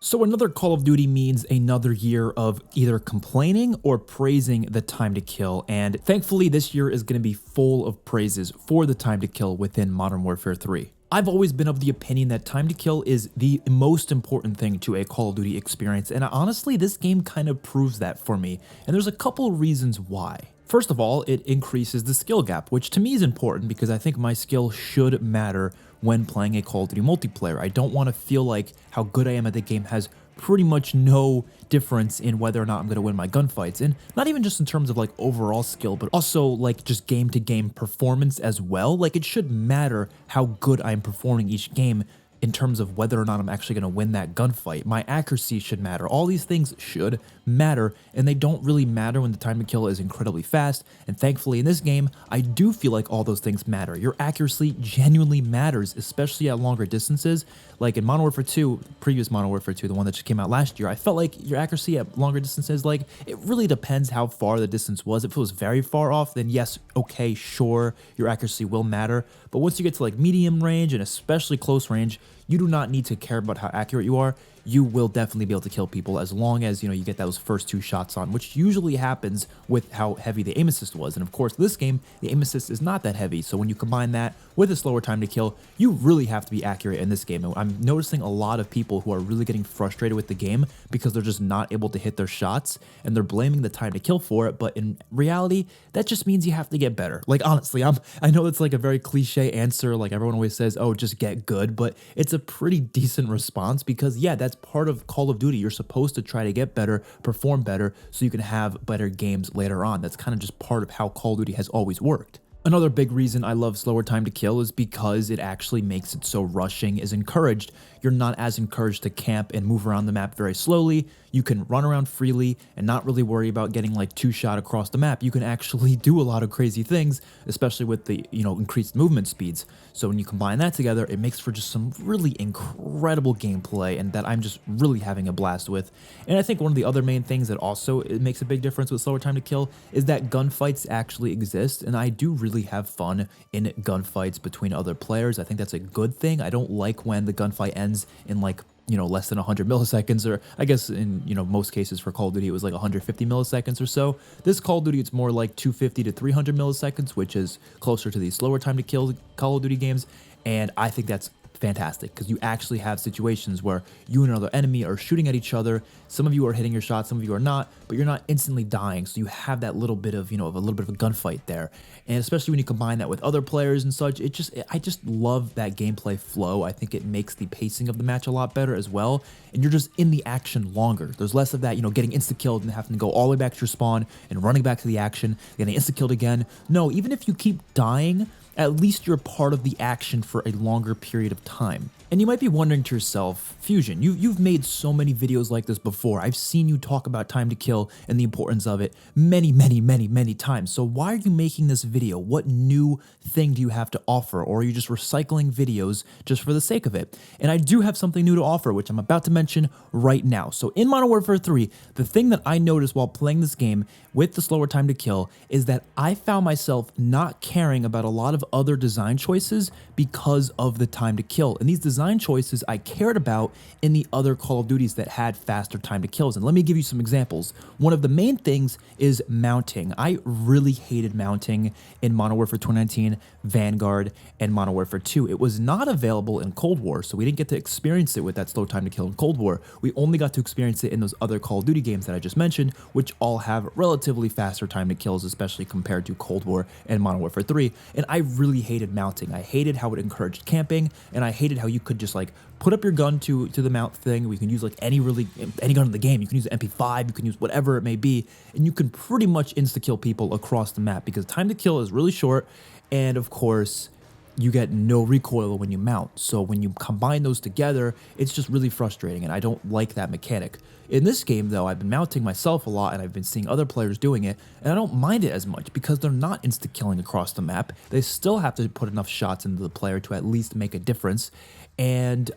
So another Call of Duty means another year of either complaining or praising the time to kill, and thankfully this year is going to be full of praises for the time to kill within Modern Warfare 3. I've always been of the opinion that time to kill is the most important thing to a Call of Duty experience, and honestly this game kind of proves that for me, and there's a couple reasons why. First of all, it increases the skill gap, which to me is important because I think my skill should matter when playing a Call of Duty multiplayer. I don't want to feel like how good I am at the game has pretty much no difference in whether or not I'm going to win my gunfights, and not even just in terms of like overall skill, but also like just game to game performance as well. Like it should matter how good I'm performing each game in terms of whether or not I'm actually going to win that gunfight. My accuracy should matter. All these things should matter, and they don't really matter when the time to kill is incredibly fast, and thankfully in this game, I do feel like all those things matter. Your accuracy genuinely matters, especially at longer distances. Like in Modern Warfare 2, previous Modern Warfare 2, the one that just came out last year, I felt like your accuracy at longer distances, like, it really depends how far the distance was. If it was very far off, then yes, okay, sure, your accuracy will matter, but once you get to like medium range and especially close range, you do not need to care about how accurate you are. You will definitely be able to kill people as long as, you get those first two shots on, which usually happens with how heavy the aim assist was. And of course, this game, the aim assist is not that heavy. So when you combine that with a slower time to kill, you really have to be accurate in this game. And I'm noticing a lot of people who are really getting frustrated with the game because they're just not able to hit their shots and they're blaming the time to kill for it. But in reality, that just means you have to get better. Like, honestly, I know it's like a very cliche answer. Like everyone always says, oh, just get good, but it's a pretty decent response because yeah, that's part of Call of Duty. You're supposed to try to get better, perform better, so you can have better games later on. That's kind of just part of how Call of Duty has always worked. Another big reason I love slower time to kill is because it actually makes it so rushing is encouraged. You're not as encouraged to camp and move around the map very slowly. You can run around freely and not really worry about getting like two shot across the map. You can actually do a lot of crazy things, especially with the, increased movement speeds. So when you combine that together, it makes for just some really incredible gameplay and that I'm just really having a blast with. And I think one of the other main things that also it makes a big difference with slower time to kill is that gunfights actually exist, and I do really have fun in gunfights between other players. I think that's a good thing. I don't like when the gunfight ends in like less than 100 milliseconds, or I guess in, most cases for Call of Duty, it was like 150 milliseconds or so. This Call of Duty, it's more like 250 to 300 milliseconds, which is closer to the slower time to kill Call of Duty games. And I think that's fantastic because you actually have situations where you and another enemy are shooting at each other. Some of you are hitting your shots, some of you are not, but you're not instantly dying. So you have that little bit of, a little bit of a gunfight there. And especially when you combine that with other players and such, I just love that gameplay flow. I think it makes the pacing of the match a lot better as well. And you're just in the action longer. There's less of that, getting insta-killed and having to go all the way back to your spawn and running back to the action, getting insta-killed again. No, even if you keep dying, at least you're part of the action for a longer period of time. And you might be wondering to yourself, Fusion, you've made so many videos like this before. I've seen you talk about time to kill and the importance of it many, many, many, many times. So why are you making this video? What new thing do you have to offer? Or are you just recycling videos just for the sake of it? And I do have something new to offer, which I'm about to mention right now. So in Modern Warfare 3, the thing that I noticed while playing this game with the slower time to kill is that I found myself not caring about a lot of other design choices because of the time to kill. And these design choices I cared about in the other Call of Duties that had faster time to kills. And let me give you some examples. One of the main things is mounting. I really hated mounting in Modern Warfare 2019, Vanguard, and Modern Warfare 2. It was not available in Cold War, so we didn't get to experience it with that slow time to kill in Cold War. We only got to experience it in those other Call of Duty games that I just mentioned, which all have relatively faster time to kills, especially compared to Cold War and Modern Warfare 3. And I really hated mounting. I hated how it encouraged camping, and I hated how you could just like put up your gun to the mount thing. We can use like any gun in the game. You can use an MP5, you can use whatever it may be, and you can pretty much insta-kill people across the map because time to kill is really short, and of course, you get no recoil when you mount. So when you combine those together, it's just really frustrating, and I don't like that mechanic. In this game, though, I've been mounting myself a lot, and I've been seeing other players doing it, and I don't mind it as much because they're not insta-killing across the map. They still have to put enough shots into the player to at least make a difference, and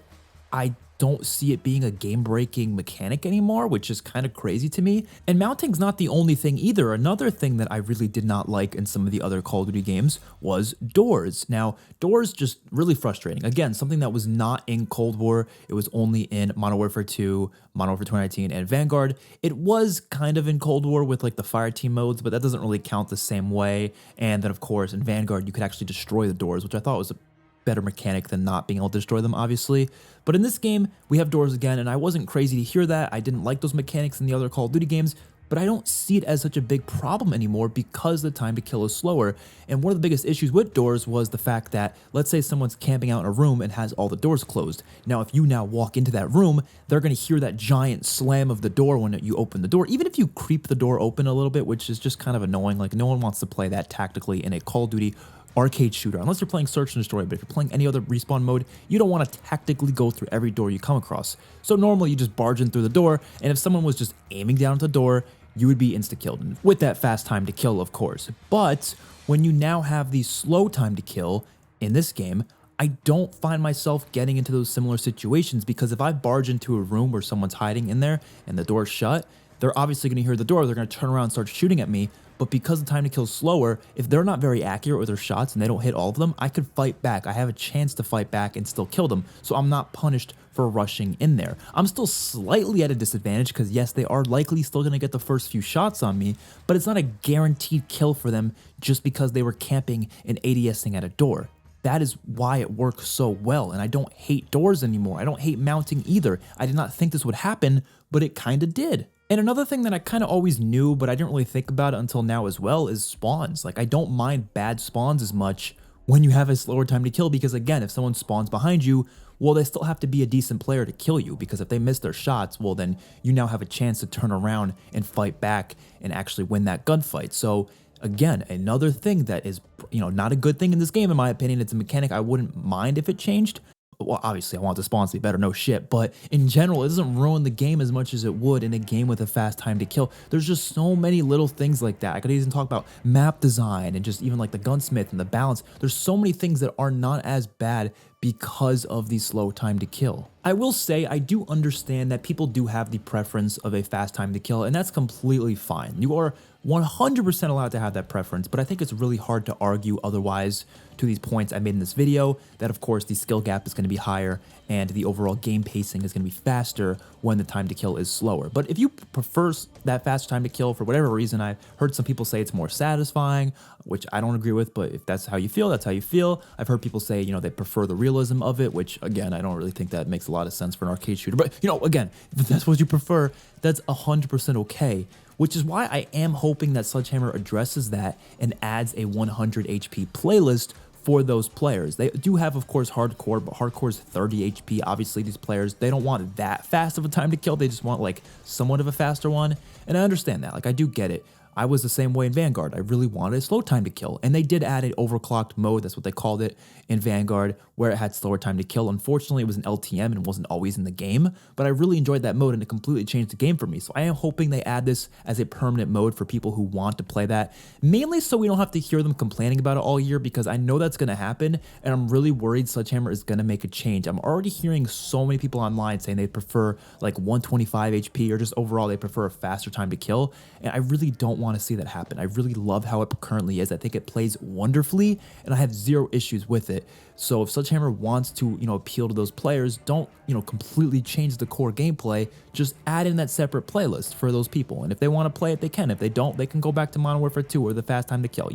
I don't see it being a game-breaking mechanic anymore, which is kind of crazy to me. And mounting's not the only thing either. Another thing that I really did not like in some of the other Call of Duty games was doors. Now, doors just really frustrating. Again, something that was not in Cold War. It was only in Modern Warfare 2, Modern Warfare 2019, and Vanguard. It was kind of in Cold War with like the fire team modes, but that doesn't really count the same way. And then of course in Vanguard, you could actually destroy the doors, which I thought was a better mechanic than not being able to destroy them, obviously. But in this game, we have doors again, and I wasn't crazy to hear that. I didn't like those mechanics in the other Call of Duty games, but I don't see it as such a big problem anymore because the time to kill is slower. And one of the biggest issues with doors was the fact that, let's say someone's camping out in a room and has all the doors closed. Now, if you now walk into that room, they're going to hear that giant slam of the door when you open the door. Even if you creep the door open a little bit, which is just kind of annoying, like no one wants to play that tactically in a Call of Duty arcade shooter, unless you're playing search and destroy. But if you're playing any other respawn mode, you don't want to tactically go through every door you come across. So normally you just barge in through the door, and if someone was just aiming down at the door, you would be insta-killed, and with that fast time to kill, of course. But when you now have the slow time to kill in this game, I don't find myself getting into those similar situations, because if I barge into a room where someone's hiding in there and the door's shut, they're obviously going to hear the door, they're going to turn around and start shooting at me. But because the time to kill is slower, if they're not very accurate with their shots and they don't hit all of them, I could fight back. I have a chance to fight back and still kill them. So I'm not punished for rushing in there. I'm still slightly at a disadvantage because yes, they are likely still going to get the first few shots on me, but it's not a guaranteed kill for them just because they were camping and ADSing at a door. That is why it works so well, and I don't hate doors anymore. I don't hate mounting either. I did not think this would happen, but it kind of did. And another thing that I kind of always knew, but I didn't really think about it until now as well, is spawns. Like, I don't mind bad spawns as much when you have a slower time to kill, because again, if someone spawns behind you, well, they still have to be a decent player to kill you, because if they miss their shots, well, then you now have a chance to turn around and fight back and actually win that gunfight. So again, another thing that is, not a good thing in this game, in my opinion. It's a mechanic I wouldn't mind if it changed. Well, obviously, I want the spawns to be better, no shit, but in general, it doesn't ruin the game as much as it would in a game with a fast time to kill. There's just so many little things like that. I could even talk about map design and just even like the gunsmith and the balance. There's so many things that are not as bad because of the slow time to kill. I will say I do understand that people do have the preference of a fast time to kill, and that's completely fine. You are 100% allowed to have that preference, but I think it's really hard to argue otherwise to these points I made in this video, that of course the skill gap is going to be higher and the overall game pacing is going to be faster when the time to kill is slower. But if you prefer that fast time to kill for whatever reason, I've heard some people say it's more satisfying, which I don't agree with, but if that's how you feel, that's how you feel. I've heard people say, they prefer the realism of it, which again, I don't really think that makes a lot of sense for an arcade shooter. But again, if that's what you prefer, that's 100% okay. Which is why I am hoping that Sledgehammer addresses that and adds a 100 HP playlist for those players. They do have, of course, hardcore, but hardcore's 30 HP. Obviously, these players, they don't want that fast of a time to kill. They just want like somewhat of a faster one. And I understand that. Like, I do get it. I was the same way in Vanguard. I really wanted a slow time to kill, and they did add an overclocked mode, that's what they called it in Vanguard, where it had slower time to kill. Unfortunately, it was an LTM and wasn't always in the game, but I really enjoyed that mode and it completely changed the game for me. So I am hoping they add this as a permanent mode for people who want to play that, mainly so we don't have to hear them complaining about it all year, because I know that's going to happen, and I'm really worried Sledgehammer is going to make a change. I'm already hearing so many people online saying they prefer like 125 HP, or just overall they prefer a faster time to kill, and I really don't want to see that happen. I really love how it currently is. I think it plays wonderfully, and I have zero issues with it. So if Sledgehammer wants to, appeal to those players, don't, completely change the core gameplay. Just add in that separate playlist for those people. And if they want to play it, they can. If they don't, they can go back to Modern Warfare 2 or the fast time to kill.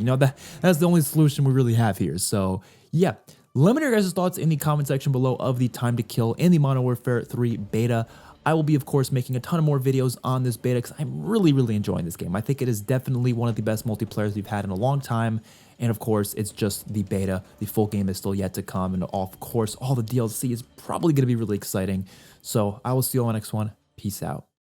That's the only solution we really have here. So yeah, let me know your guys' thoughts in the comment section below of the time to kill in the Modern Warfare 3 beta. I will be, of course, making a ton of more videos on this beta because I'm really, really enjoying this game. I think it is definitely one of the best multiplayers we've had in a long time. And of course, it's just the beta. The full game is still yet to come. And of course, all the DLC is probably going to be really exciting. So I will see you on the next one. Peace out.